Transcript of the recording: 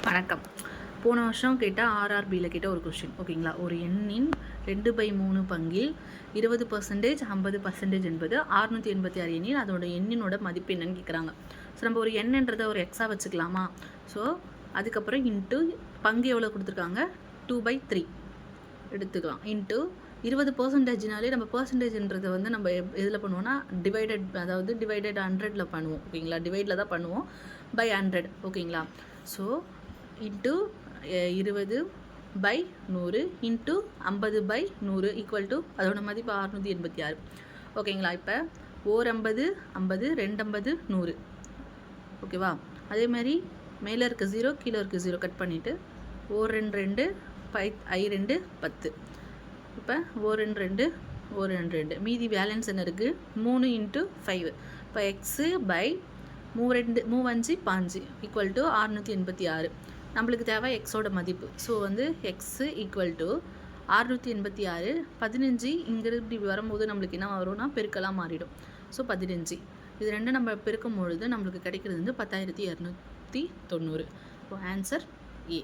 வணக்கம். போன வருஷம் கேட்ட ஆர்ஆர்பியில் கேட்ட ஒரு கொஷின் ஓகேங்களா. ஒரு எண்ணின் 2/3 பங்கில் 20% 50% என்பது 686 எண்ணில் அதோட எண்ணினோட மதிப்பு என்னன்னு கேட்குறாங்க. ஸோ நம்ம ஒரு எண்ணுன்றதை ஒரு எக்ஸாக வச்சுக்கலாமா. ஸோ அதுக்கப்புறம் இன்ட்டு பங்கு எவ்வளோ கொடுத்துருக்காங்க 2/3 எடுத்துக்கலாம். இன்ட்டு 20%னாலே நம்ம பர்சன்டேஜ்ன்றதை வந்து நம்ம எதில் பண்ணுவோம்னா டிவைடட், அதாவது டிவைடட் 100ல் பண்ணுவோம் ஓகேங்களா. டிவைடில் தான் பண்ணுவோம் பை 100 ஓகேங்களா. So into 20/100 into 50/100 equal to அதோட மதிப்பு 686 ஓகேங்களா. இப்போ ஓர் 50 50 250 100 ஓகேவா. அதே மாதிரி மேலே இருக்க 0 கீழே இருக்க 0 கட் பண்ணிவிட்டு ஓர் 2 2 ஐ 2 10. இப்போ ஓர் 2 2 ஓர் 2 2 மீதி பேலன்ஸ் என்ன இருக்குது 3 இன்ட்டு 5. இப்போ எக்ஸு பை 3 5 5 ஈக்குவல் டு 686. நம்மளுக்கு தேவை எக்ஸோட மதிப்பு. ஸோ வந்து எக்ஸு ஈக்குவல் டு 686. 15 இங்கிருந்து இப்படி வரும்போது நம்மளுக்கு என்ன வரும்னா பெருக்கெல்லாம் மாறிடும். ஸோ 15 இது ரெண்டும் நம்ம பெருக்கும் பொழுது நம்மளுக்கு கிடைக்கிறது வந்து 10,290. So answer A.